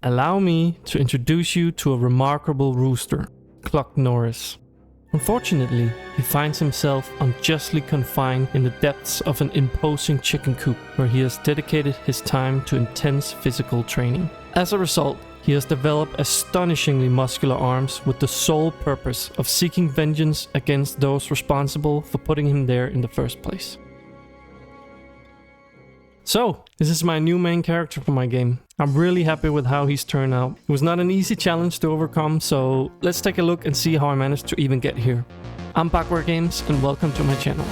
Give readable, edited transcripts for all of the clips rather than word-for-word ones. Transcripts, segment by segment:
Allow me to introduce you to a remarkable rooster, Cluck Norris. Unfortunately, he finds himself unjustly confined in the depths of an imposing chicken coop where he has dedicated his time to intense physical training. As a result, he has developed astonishingly muscular arms with the sole purpose of seeking vengeance against those responsible for putting him there in the first place. So, this is my new main character for my game. I'm really happy with how he's turned out. It was not an easy challenge to overcome, so let's take a look and see how I managed to even get here. I'm Backward Games and welcome to my channel.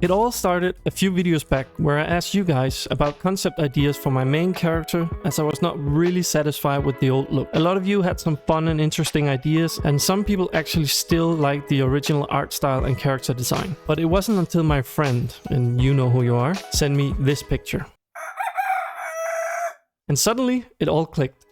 It all started a few videos back where I asked you guys about concept ideas for my main character, as I was not really satisfied with the old look. A lot of you had some fun and interesting ideas, and some people actually still like the original art style and character design. But it wasn't until my friend, and you know who you are, sent me this picture. And suddenly it all clicked.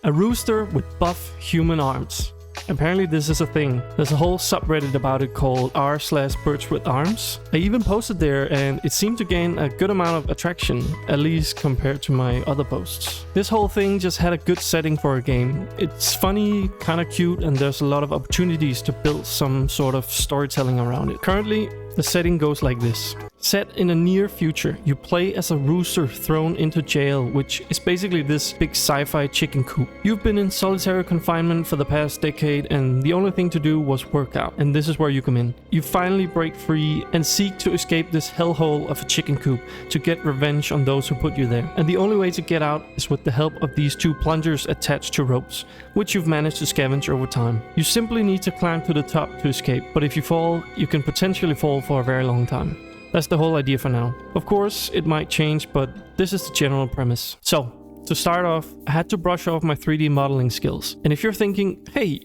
A rooster with buff human arms. Apparently this is a thing. There's a whole subreddit about it called r/birds with arms. I even posted there and it seemed to gain a good amount of attraction, at least compared to my other posts. This whole thing just had a good setting for a game. It's funny, kinda cute, and there's a lot of opportunities to build some sort of storytelling around it. Currently, the setting goes like this. Set in a near future, you play as a rooster thrown into jail, which is basically this big sci-fi chicken coop. You've been in solitary confinement for the past decade and the only thing to do was work out, and this is where you come in. You finally break free and seek to escape this hellhole of a chicken coop to get revenge on those who put you there. And the only way to get out is with the help of these two plungers attached to ropes, which you've managed to scavenge over time. You simply need to climb to the top to escape, but if you fall, you can potentially fall for a very long time. That's the whole idea for now. Of course, it might change, but this is the general premise. So, to start off, I had to brush off my 3D modeling skills. And if you're thinking, hey,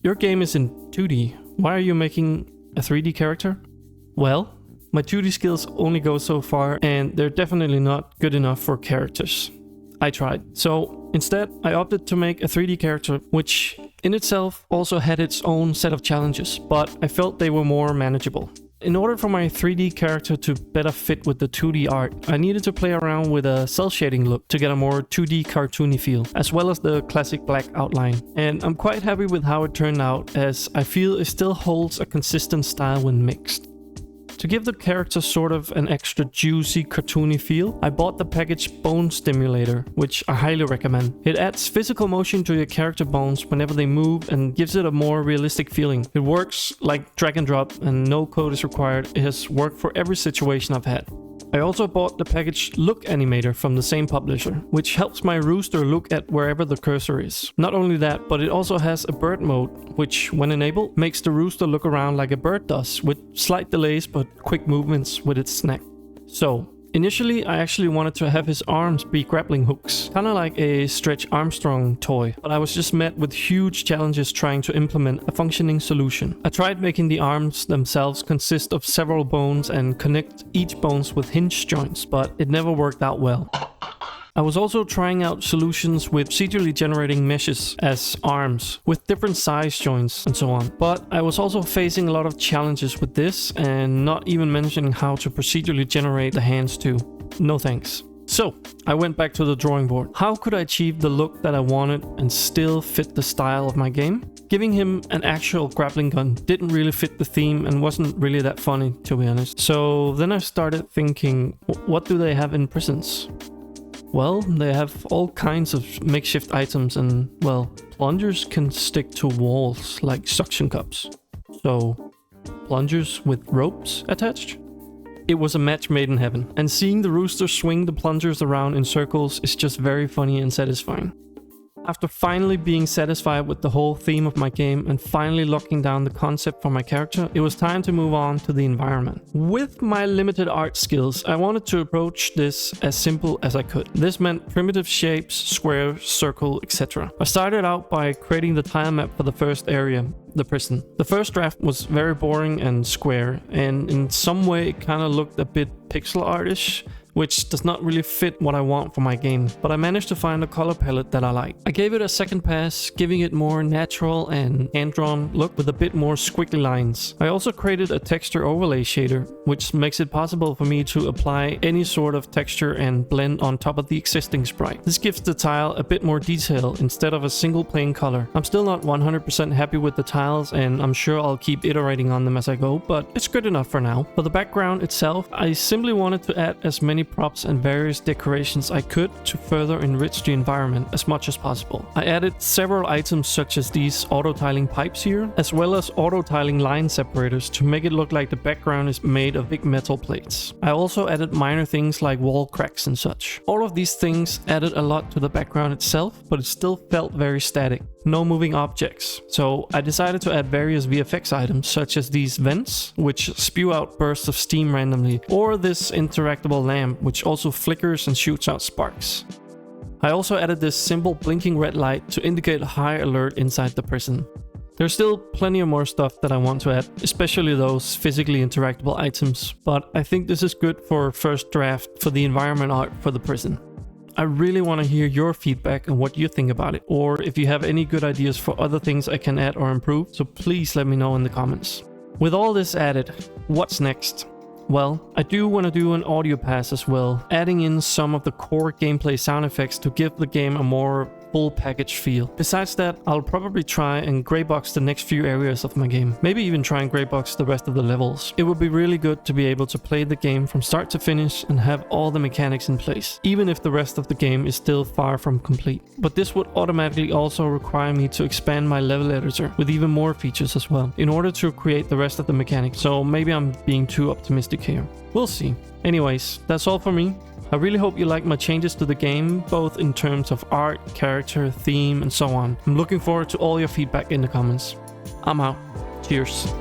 your game is in 2D, why are you making a 3D character? Well, my 2D skills only go so far, and they're definitely not good enough for characters. I tried. So, instead, I opted to make a 3D character, which in itself also had its own set of challenges, but I felt they were more manageable. In order for my 3D character to better fit with the 2D art, I needed to play around with a cel shading look to get a more 2D cartoony feel, as well as the classic black outline. And I'm quite happy with how it turned out, as I feel it still holds a consistent style when mixed. To give the character sort of an extra juicy, cartoony feel, I bought the package Bone Stimulator, which I highly recommend. It adds physical motion to your character bones whenever they move and gives it a more realistic feeling. It works like drag and drop and no code is required. It has worked for every situation I've had. I also bought the package Look Animator from the same publisher, which helps my rooster look at wherever the cursor is. Not only that, but it also has a bird mode, which, when enabled, makes the rooster look around like a bird does, with slight delays but quick movements with its neck. So, initially I actually wanted to have his arms be grappling hooks, kinda like a Stretch Armstrong toy, but I was just met with huge challenges trying to implement a functioning solution. I tried making the arms themselves consist of several bones and connect each bones with hinge joints, but it never worked out well. I was also trying out solutions with procedurally generating meshes as arms, with different size joints and so on. But I was also facing a lot of challenges with this, and not even mentioning how to procedurally generate the hands too. No thanks. So, I went back to the drawing board. How could I achieve the look that I wanted and still fit the style of my game? Giving him an actual grappling gun didn't really fit the theme and wasn't really that funny, to be honest. So then I started thinking, what do they have in prisons? Well, they have all kinds of makeshift items and, well, plungers can stick to walls like suction cups. So, plungers with ropes attached? It was a match made in heaven, and seeing the rooster swing the plungers around in circles is just very funny and satisfying. After finally being satisfied with the whole theme of my game and finally locking down the concept for my character, it was time to move on to the environment. With my limited art skills, I wanted to approach this as simple as I could. This meant primitive shapes, square, circle, etc. I started out by creating the tile map for the first area, the prison. The first draft was very boring and square, and in some way it kind of looked a bit pixel artish, which does not really fit what I want for my game, but I managed to find a color palette that I like. I gave it a second pass, giving it more natural and hand-drawn look with a bit more squiggly lines. I also created a texture overlay shader, which makes it possible for me to apply any sort of texture and blend on top of the existing sprite. This gives the tile a bit more detail instead of a single plain color. I'm still not 100% happy with the tiles, and I'm sure I'll keep iterating on them as I go, but it's good enough for now. For the background itself, I simply wanted to add as many props and various decorations I could to further enrich the environment as much as possible. I added several items such as these auto-tiling pipes here, as well as auto-tiling line separators to make it look like the background is made of big metal plates. I also added minor things like wall cracks and such. All of these things added a lot to the background itself, but it still felt very static. No moving objects. So I decided to add various VFX items such as these vents, which spew out bursts of steam randomly, or this interactable lamp, which also flickers and shoots out sparks. I also added this simple blinking red light to indicate high alert inside the prison. There's still plenty of more stuff that I want to add, especially those physically interactable items, but I think this is good for first draft for the environment art for the prison. I really want to hear your feedback and what you think about it, or if you have any good ideas for other things I can add or improve, so please let me know in the comments. With all this added, what's next? Well, I do want to do an audio pass as well, adding in some of the core gameplay sound effects to give the game a more full package feel. Besides that, I'll probably try and graybox the next few areas of my game. Maybe even try and graybox the rest of the levels. It would be really good to be able to play the game from start to finish and have all the mechanics in place, even if the rest of the game is still far from complete. But this would automatically also require me to expand my level editor with even more features as well, in order to create the rest of the mechanics, so maybe I'm being too optimistic here. We'll see. Anyways, that's all for me. I really hope you like my changes to the game, both in terms of art, character, theme, and so on. I'm looking forward to all your feedback in the comments. I'm out. Cheers.